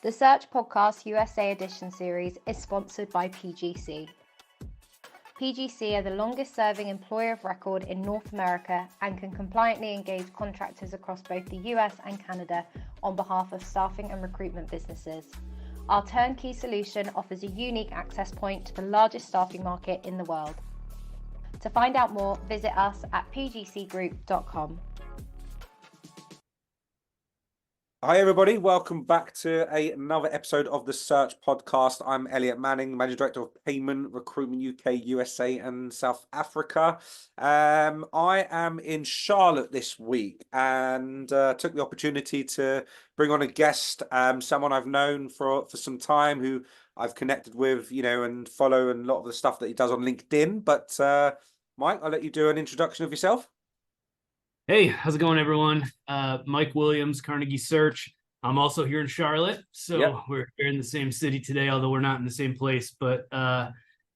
The Search Podcast USA Edition series is sponsored by PGC. PGC are the longest serving employer of record in North America and can compliantly engage contractors across both the US and Canada on behalf of staffing and recruitment businesses. Our turnkey solution offers a unique access point to the largest staffing market in the world. To find out more, visit us at pgcgroup.com. Hi everybody, welcome back to another episode of the Search Podcast. I'm Elliott Manning, Managing Director of Payment, Recruitment UK, USA and South Africa. I am in Charlotte this week and took the opportunity to bring on a guest, someone I've known for some time, who I've connected with, and follow and a lot of the stuff that he does on LinkedIn. But Mike, I'll let you do an introduction of yourself. Hey, how's it going, everyone? Mike Williams, Carnegie Search. I'm also here in Charlotte, so We're here in the same city today, although we're not in the same place. But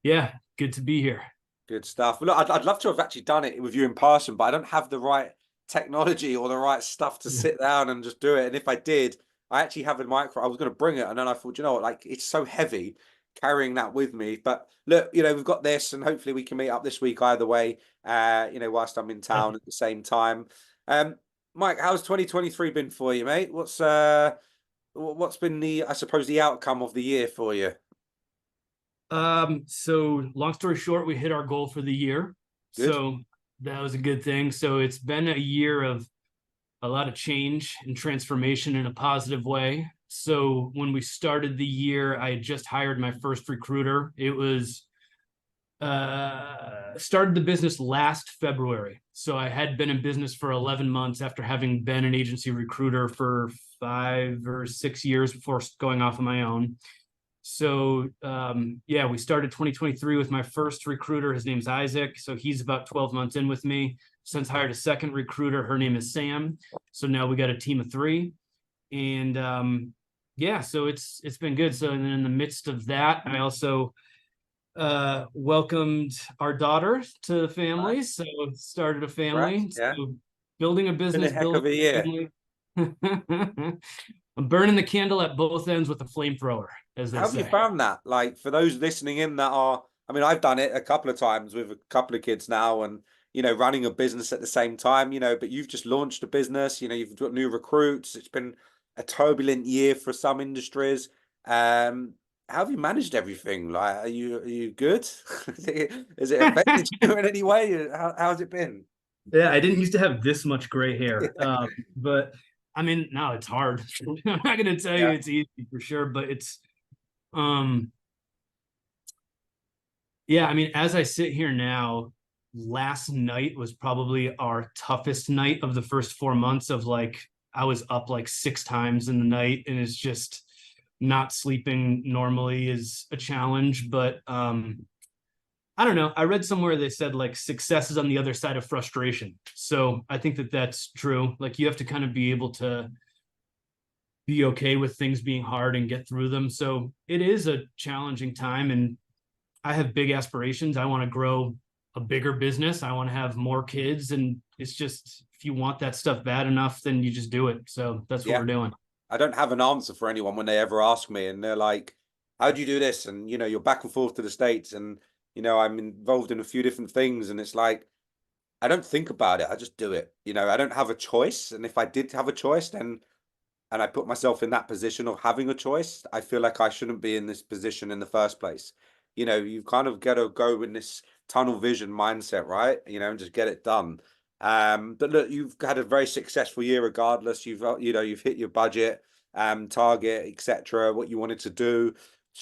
yeah, good to be here. Good stuff. Well, look, I'd love to have actually done it with you in person, but I don't have the right technology or the right stuff to sit down and just do it. And if I did, I actually have a micro. I was going to bring it, and then I thought, what, it's so heavy carrying that with me. But look, we've got this, and hopefully we can meet up this week either way. Whilst I'm in town at the same time. Mike, how's 2023 been for you, mate? What's been the outcome of the year for you? So long story short, we hit our goal for the year. Good. So that was a good thing. So it's been a year of a lot of change and transformation in a positive way. So when we started the year, I had just hired my first recruiter. It was started the business last February. So I had been in business for 11 months after having been an agency recruiter for 5 or 6 years before going off on my own. So we started 2023 with my first recruiter. His name's Isaac. So he's about 12 months in with me. Since hired a second recruiter. Her name is Sam. So now we got a team of 3. And so it's been good. So and then in the midst of that, I also welcomed our daughter to the family. Nice. So started a family. Right. Yeah. So building a business. Been a heck of a year. I'm burning the candle at both ends with a flamethrower, as they say. How have you found that? Like, for those listening in that are, I've done it a couple of times with a couple of kids now, and running a business at the same time, but you've just launched a business, you've got new recruits. It's been a turbulent year for some industries. How have you managed everything? Like, are you good? Is it affected you in any way? How's it been? Yeah, I didn't used to have this much gray hair, but no, it's hard. I'm not going to tell you it's easy for sure, but it's, as I sit here now, last night was probably our toughest night of the first 4 months of I was up 6 times in the night, and it's just not sleeping normally is a challenge. But I don't know. I read somewhere they said success is on the other side of frustration. So I think that that's true. You have to kind of be able to be okay with things being hard and get through them. So it is a challenging time, and I have big aspirations. I want to grow a bigger business. I want to have more kids, and it's just, if you want that stuff bad enough, then you just do it. So that's what we're doing. I don't have an answer for anyone when they ever ask me, and they're like, how do you do this? And, you're back and forth to the States, and, I'm involved in a few different things. And it's like, I don't think about it. I just do it. I don't have a choice. And if I did have a choice, then, and I put myself in that position of having a choice, I feel like I shouldn't be in this position in the first place. You've kind of got to go in this tunnel vision mindset, right? And just get it done. But look, you've had a very successful year regardless. You've hit your budget, target, etc., what you wanted to do.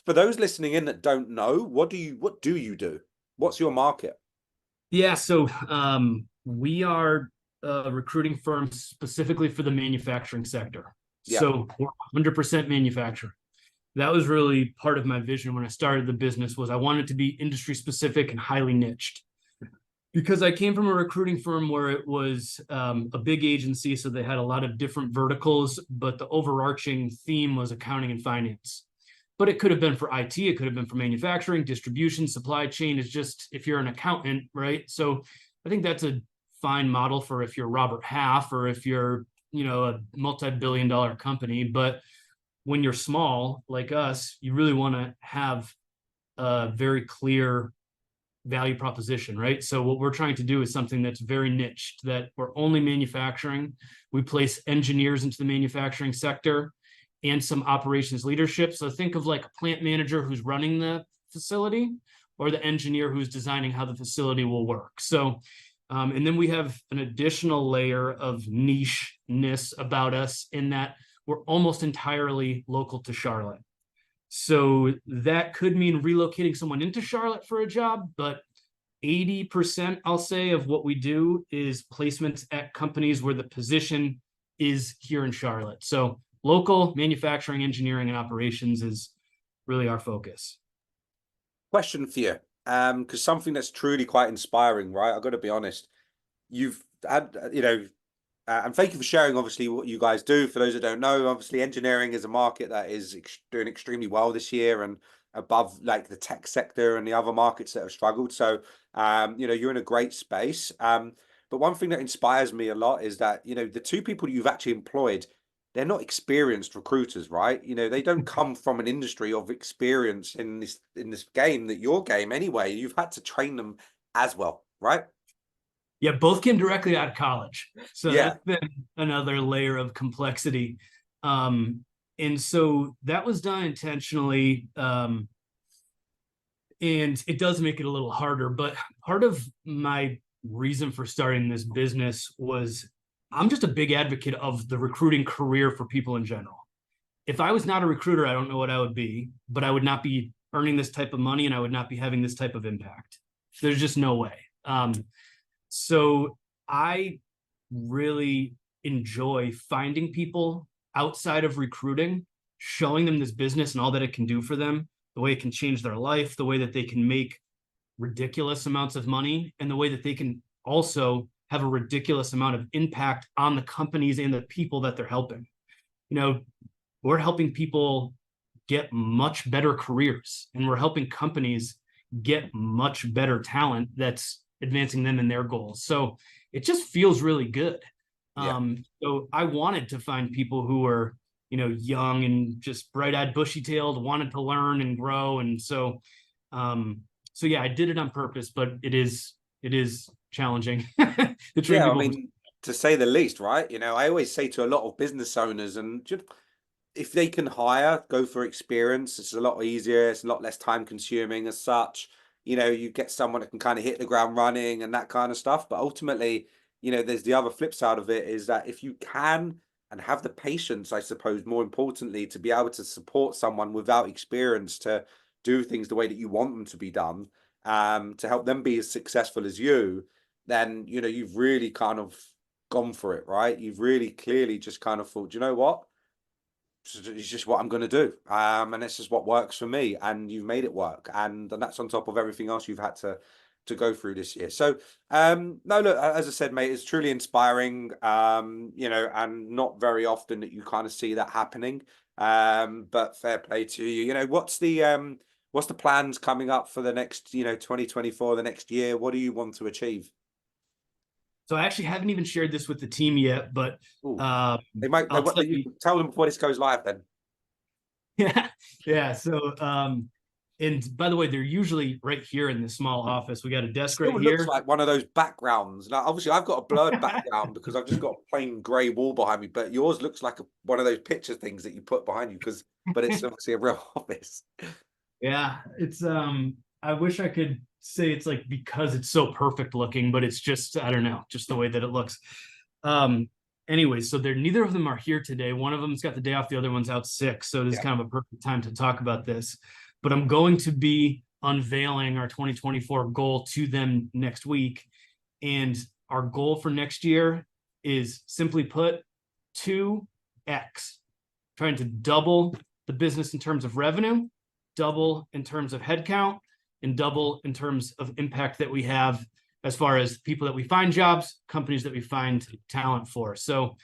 For those listening in that don't know, what do you do? What's your market? Yeah, so we are a recruiting firm specifically for the manufacturing sector. Yeah. So we're 100% manufacturing. That was really part of my vision when I started the business, was I wanted to be industry specific and highly niched. Because I came from a recruiting firm where it was a big agency, so they had a lot of different verticals, but the overarching theme was accounting and finance. But it could have been for IT, it could have been for manufacturing, distribution, supply chain. Is just if you're an accountant, right? So I think that's a fine model for if you're Robert Half or if you're, a multi-billion-dollar company. But when you're small like us, you really want to have a very clear value proposition, right? So what we're trying to do is something that's very niched, that we're only manufacturing. We place engineers into the manufacturing sector and some operations leadership. So think of like a plant manager who's running the facility, or the engineer who's designing how the facility will work. So, and then we have an additional layer of niche-ness about us in that we're almost entirely local to Charlotte. So that could mean relocating someone into Charlotte for a job, but 80%, I'll say, of what we do is placements at companies where the position is here in Charlotte. So local manufacturing, engineering, and operations is really our focus. Question for you, because something that's truly quite inspiring, right? I've got to be honest. You've had, and thank you for sharing, obviously, what you guys do. For those that don't know, obviously, engineering is a market that is doing extremely well this year and above like the tech sector and the other markets that have struggled. So, you're in a great space. But one thing that inspires me a lot is that, the two people you've actually employed, they're not experienced recruiters, right? They don't come from an industry of experience in this game, that your game anyway. You've had to train them as well, right? Yeah, both came directly out of college. So Yeah. that's been another layer of complexity. And so that was done intentionally. And it does make it a little harder. But part of my reason for starting this business was I'm just a big advocate of the recruiting career for people in general. If I was not a recruiter, I don't know what I would be, but I would not be earning this type of money and I would not be having this type of impact. There's just no way. So I really enjoy finding people outside of recruiting, showing them this business and all that it can do for them, the way it can change their life, the way that they can make ridiculous amounts of money, and the way that they can also have a ridiculous amount of impact on the companies and the people that they're helping. We're helping people get much better careers, and we're helping companies get much better talent that's advancing them in their goals. So it just feels really good. Yeah. So I wanted to find people who were, young and just bright-eyed, bushy-tailed, wanted to learn and grow. And so yeah, I did it on purpose, but it is challenging to train people. To say the least, right? I always say to a lot of business owners, and just, if they can hire, go for experience. It's a lot easier. It's a lot less time consuming as such. You get someone that can kind of hit the ground running and that kind of stuff. But ultimately, there's the other flip side of it, is that if you can and have the patience, I suppose, more importantly, to be able to support someone without experience to do things the way that you want them to be done, to help them be as successful as you, then, you've really kind of gone for it, right? You've really clearly just kind of thought, you know what? It's just what I'm going to do, and it's just what works for me, and you've made it work, and that's on top of everything else you've had to go through this year. So no, look, as I said, mate, it's truly inspiring, and not very often that you kind of see that happening, but fair play to you. What's the plans coming up for the next 2024, the next year? What do you want to achieve? So I actually haven't even shared this with the team yet, but they might tell them before this goes live then. Yeah. So and by the way, they're usually right here in this small office. We got a desk right here. Looks like one of those backgrounds. Now, obviously, I've got a blurred background because I've just got a plain grey wall behind me. But yours looks like one of those picture things that you put behind you, but it's obviously a real office. Yeah, it's I wish I could say it's like because it's so perfect looking, but it's just, I don't know, just the way that it looks. Anyway, so neither of them are here today. One of them's got the day off, the other one's out sick. So it is kind of a perfect time to talk about this. But I'm going to be unveiling our 2024 goal to them next week. And our goal for next year is, simply put, 2x. Trying to double the business in terms of revenue, double in terms of headcount, and double in terms of impact that we have as far as people that we find jobs, companies that we find talent for. So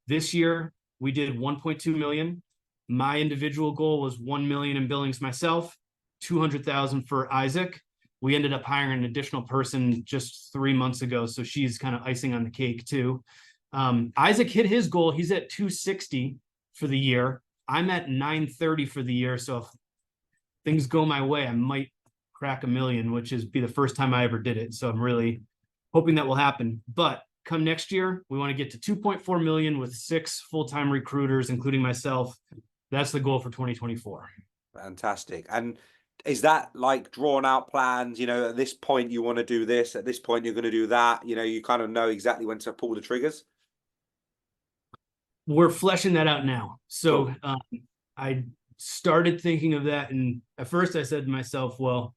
this year we did 1.2 million. My individual goal was 1 million in billings myself, 200,000 for Isaac. We ended up hiring an additional person just 3 months ago, so she's kind of icing on the cake too. Isaac hit his goal. He's at 260 for the year. I'm at 930 for the year. So if things go my way, I might crack 1 million, which is be the first time I ever did it. So I'm really hoping that will happen. But come next year, we want to get to 2.4 million with 6 full-time recruiters, including myself. That's the goal for 2024. Fantastic. And is that like drawn out plans? You know, at this point you want to do this, at this point you're going to do that. You know, you kind of know exactly when to pull the triggers. We're fleshing that out now. So Cool. I started thinking of that, and at first I said to myself, well,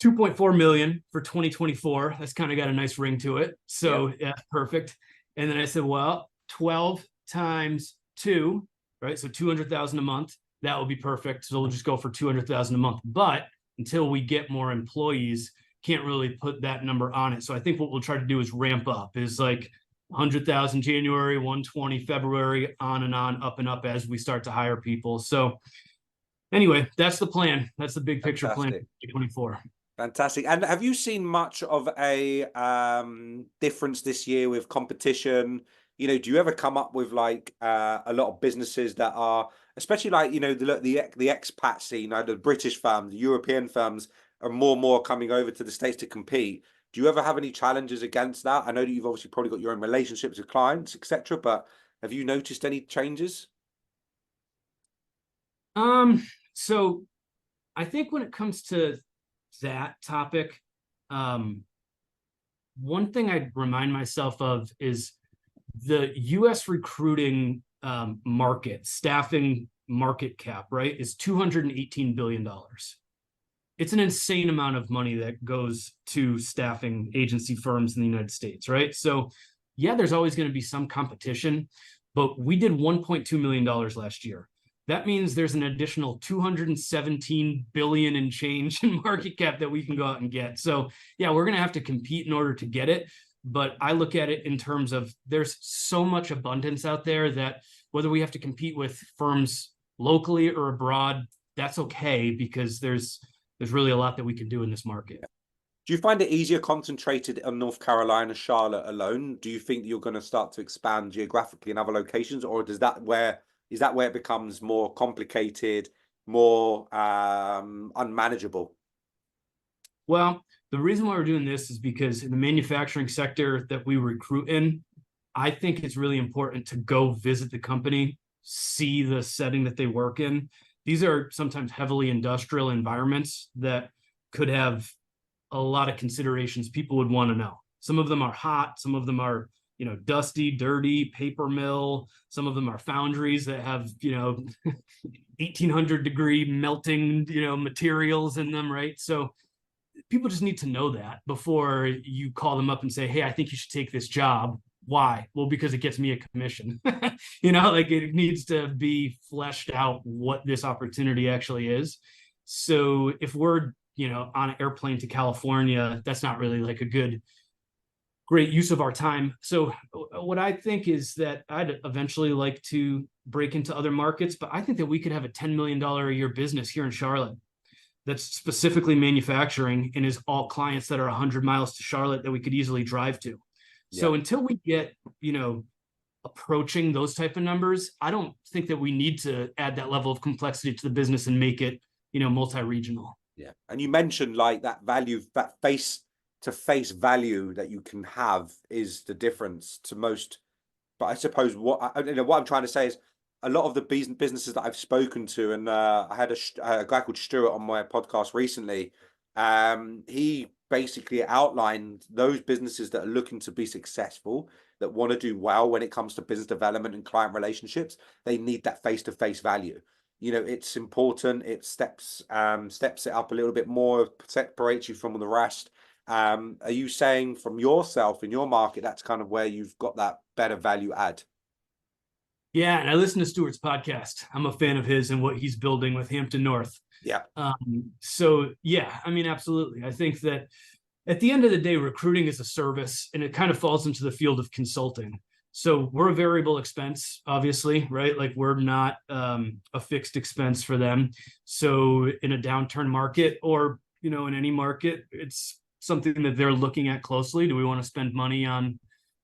2.4 million for 2024. That's kind of got a nice ring to it. So yeah, perfect. And then I said, well, 12 times 2, right? So 200,000 a month. That will be perfect. So we'll just go for 200,000 a month. But until we get more employees, can't really put that number on it. So I think what we'll try to do is ramp up, is like 100,000 January, 120 February, on and on, up and up as we start to hire people. So anyway, that's the plan. That's the big picture plan for 2024. Fantastic. And have you seen much of a difference this year with competition? You know, do you ever come up with like a lot of businesses that are, especially like, you know, the expat scene, you know, the British firms, the European firms are more and more coming over to the States to compete. Do you ever have any challenges against that? I know that you've obviously probably got your own relationships with clients, etc. But have you noticed any changes? So I think when it comes to that topic, one thing I'd remind myself of is the US recruiting market, staffing market cap, right, is $218 billion. It's an insane amount of money that goes to staffing agency firms in the United States, right? So yeah, there's always going to be some competition, but we did $1.2 million last year. That means there's an additional 217 billion and change in market cap that we can go out and get. So yeah, we're going to have to compete in order to get it. But I look at it in terms of there's so much abundance out there that whether we have to compete with firms locally or abroad, that's okay, because there's really a lot that we can do in this market. Do you find it easier concentrated on North Carolina, Charlotte alone? Do you think you're going to start to expand geographically in other locations, or is that where it becomes more complicated, more unmanageable? Well, the reason why we're doing this is because in the manufacturing sector that we recruit in, I think it's really important to go visit the company, see the setting that they work in. These are sometimes heavily industrial environments that could have a lot of considerations people would want to know. Some of them are hot, some of them are, you know, dusty, dirty, paper mill. Some of them are foundries that have, you know, 1800 degree melting, you know, materials in them, right? So people just need to know that before you call them up and say, hey, I think you should take this job. Why? Well, because it gets me a commission. You know, like it needs to be fleshed out what this opportunity actually is. So if we're, you know, on an airplane to California, that's not really like a great use of our time. So what I think is that I'd eventually like to break into other markets, but I think that we could have a $10 million a year business here in Charlotte that's specifically manufacturing and is all clients that are 100 miles to Charlotte that we could easily drive to. So until we get, you know, approaching those type of numbers, I don't think that we need to add that level of complexity to the business and make it, you know, multi-regional. Yeah. And you mentioned like that value, that face-to-face value that you can have is the difference to most. But I suppose what I'm trying to say is a lot of the businesses that I've spoken to, and I had a guy called Stuart on my podcast recently. He basically outlined those businesses that are looking to be successful, that want to do well when it comes to business development and client relationships. They need that face-to-face value. You know, it's important. It steps it up a little bit more, separates you from the rest. Are you saying from yourself in your market, that's kind of where you've got that better value add? Yeah, and I listen to Stuart's podcast. I'm a fan of his and what he's building with Hampton North. Yeah. So yeah, I mean, absolutely. I think that at the end of the day, recruiting is a service, and it kind of falls into the field of consulting. So we're a variable expense, obviously, right? Like we're not a fixed expense for them. So in a downturn market, or, you know, in any market, it's something that they're looking at closely. Do we want to spend money on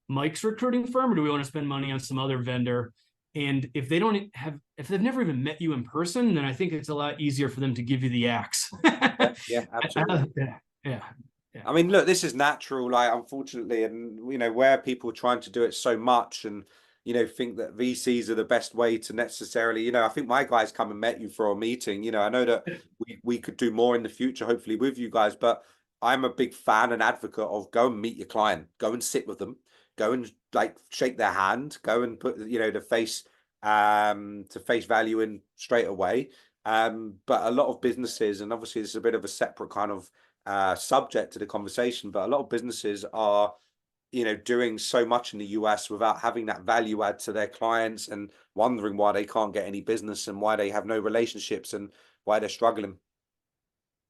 Mike's recruiting firm, or do we want to spend money on some other vendor? And if they've never even met you in person, then I think it's a lot easier for them to give you the axe. Yeah, absolutely. Yeah. I mean, look, this is natural, like, unfortunately, and where people are trying to do it so much and think that VCs are the best way to necessarily, I think my guys come and met you for a meeting. I know that we could do more in the future, hopefully with you guys, but I'm a big fan and advocate of go and meet your client, go and sit with them, go and like shake their hand, go and put the face to face value in straight away. But a lot of businesses, and obviously this is a bit of a separate kind of subject to the conversation, but a lot of businesses are doing so much in the US without having that value add to their clients, and wondering why they can't get any business and why they have no relationships and why they're struggling.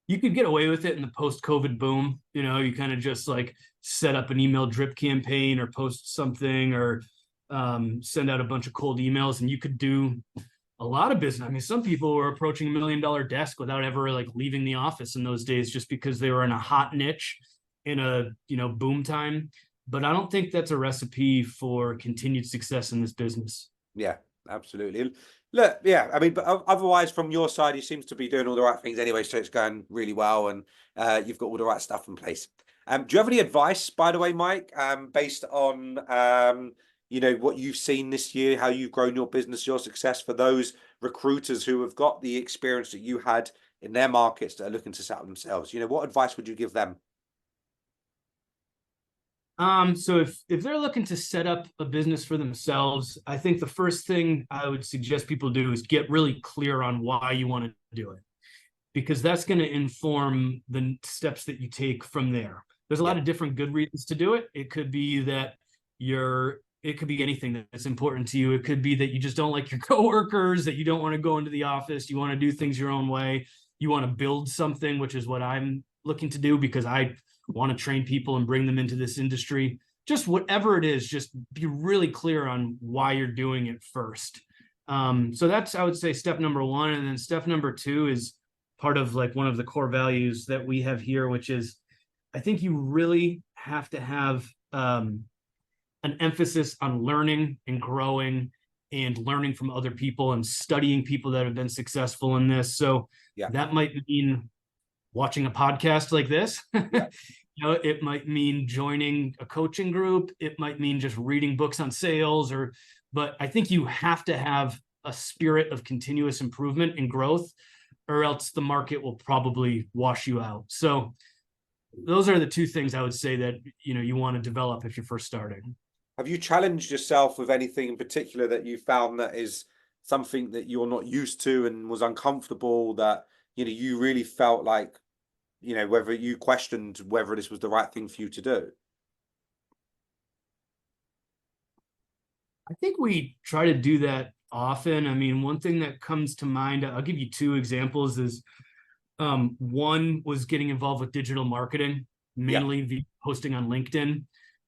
You could get away with it in the post-COVID boom. You kind of just like set up an email drip campaign or post something or send out a bunch of cold emails, and you could do a lot of business. I mean, some people were approaching $1 million desk without ever like leaving the office in those days, just because they were in a hot niche in a boom time. But I don't think that's a recipe for continued success in this business. Yeah, absolutely. Look, yeah, I mean, but otherwise from your side, you seem to be doing all the right things anyway, so it's going really well, and you've got all the right stuff in place. Do you have any advice, by the way, Mike, based on what you've seen this year, how you've grown your business, your success, for those recruiters who have got the experience that you had in their markets that are looking to set up themselves? What advice would you give them? So if they're looking to set up a business for themselves, I think the first thing I would suggest people do is get really clear on why you want to do it, because that's going to inform the steps that you take from there. There's a lot of different good reasons to do it. It could be that it could be anything that's important to you. It could be that you just don't like your coworkers, that you don't want to go into the office, you want to do things your own way, you want to build something, which is what I'm looking to do, because I want to train people and bring them into this industry. Just whatever it is, just be really clear on why you're doing it first. So that's, I would say, step number one. And then step number two is part of like one of the core values that we have here, which is, I think you really have to have an emphasis on learning and growing and learning from other people and studying people that have been successful in this. So that might mean watching a podcast like this. It might mean joining a coaching group. It might mean just reading books on sales, but I think you have to have a spirit of continuous improvement and growth, or else the market will probably wash you out. So those are the two things I would say that, you want to develop if you're first starting. Have you challenged yourself with anything in particular that you found that is something that you're not used to and was uncomfortable, that, you really felt like, whether you questioned whether this was the right thing for you to do? I think we try to do that often. I mean, one thing that comes to mind, I'll give you two examples, is one was getting involved with digital marketing, mainly via posting on LinkedIn.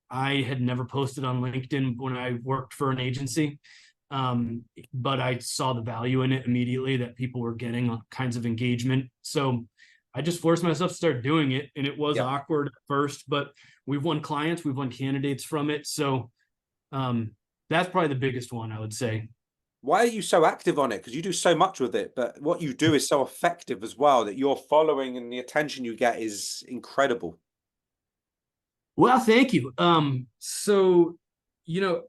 I had never posted on LinkedIn when I worked for an agency, but I saw the value in it immediately, that people were getting all kinds of engagement. So I just forced myself to start doing it, and it was awkward at first, but we've won clients, we've won candidates from it. So that's probably the biggest one, I would say. Why are you so active on it? Because you do so much with it, but what you do is so effective as well, that your following and the attention you get is incredible. Well, thank you. So,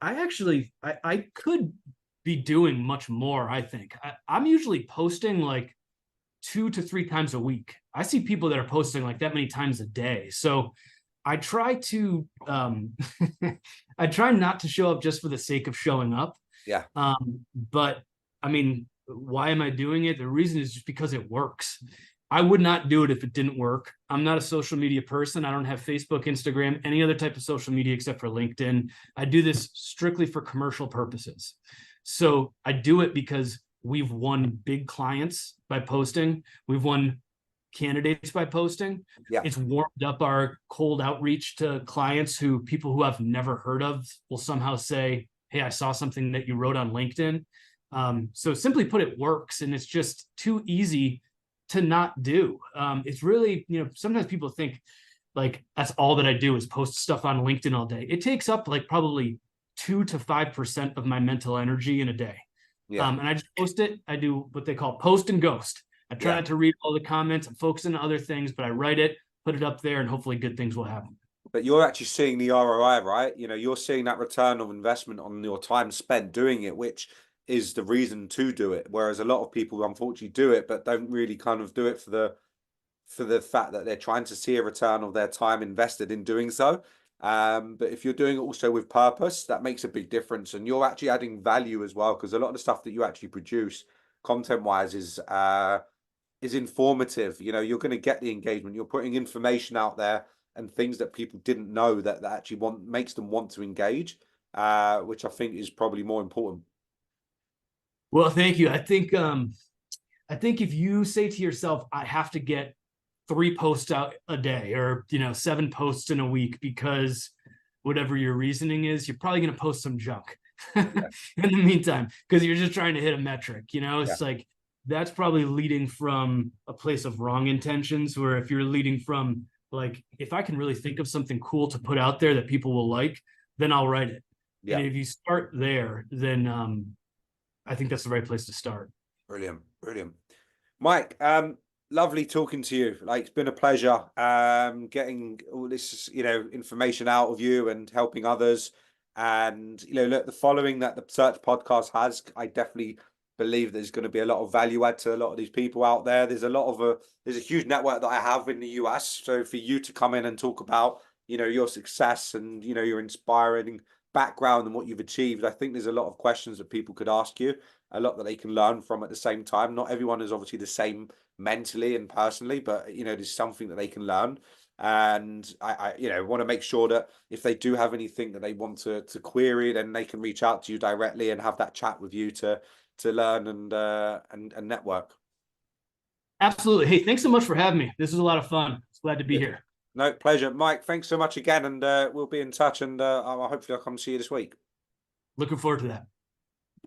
I could be doing much more, I think. I'm usually posting like 2 to 3 times a week. I see people that are posting like that many times a day. So I try to, I try not to show up just for the sake of showing up. Yeah. But I mean, why am I doing it? The reason is just because it works. I would not do it if it didn't work. I'm not a social media person. I don't have Facebook, Instagram, any other type of social media except for LinkedIn. I do this strictly for commercial purposes. So I do it because we've won big clients by posting. We've won candidates by posting. Yeah. It's warmed up our cold outreach to clients people who I've never heard of will somehow say, hey, I saw something that you wrote on LinkedIn. So simply put, it works. And it's just too easy to not do. It's really, sometimes people think like that's all that I do is post stuff on LinkedIn all day. It takes up like probably 2 to 5% of my mental energy in a day. Yeah. And I just post it. I do what they call post and ghost. I try not to read all the comments. I'm focusing on other things, but I write it, put it up there, and hopefully good things will happen. But you're actually seeing the ROI, right? You know, you're seeing that return of investment on your time spent doing it, which is the reason to do it. Whereas a lot of people unfortunately do it, but don't really kind of do it for the fact that they're trying to see a return of their time invested in doing so. But if you're doing it also with purpose, that makes a big difference, and you're actually adding value as well, because a lot of the stuff that you actually produce content wise is informative. You know, you're going to get the engagement, you're putting information out there and things that people didn't know that actually makes them want to engage, which I think is probably more important. Well, thank you. I think if you say to yourself, I have to get 3 posts out a day, or 7 posts in a week, because whatever your reasoning is, you're probably going to post some junk in the meantime, because you're just trying to hit a metric. It's like, that's probably leading from a place of wrong intentions, where if you're leading from like, if I can really think of something cool to put out there that people will like, then I'll write it. And if you start there, then I think that's the right place to start. Brilliant. Mike, lovely talking to you. Like, it's been a pleasure getting all this information out of you and helping others. And look, the following that the Search podcast has, I definitely believe there's going to be a lot of value add to a lot of these people out there. There's a huge network that I have in the US. So for you to come in and talk about your success and your inspiring background and what you've achieved, I think there's a lot of questions that people could ask you, a lot that they can learn from at the same time. Not everyone is obviously the same mentally and personally, but there's something that they can learn. And I want to make sure that if they do have anything that they want to query, then they can reach out to you directly and have that chat with you to learn and network. Absolutely. Hey, thanks so much for having me. This was a lot of fun. Glad to be here. No, pleasure. Mike, thanks so much again, and we'll be in touch, and hopefully I'll come see you this week. Looking forward to that.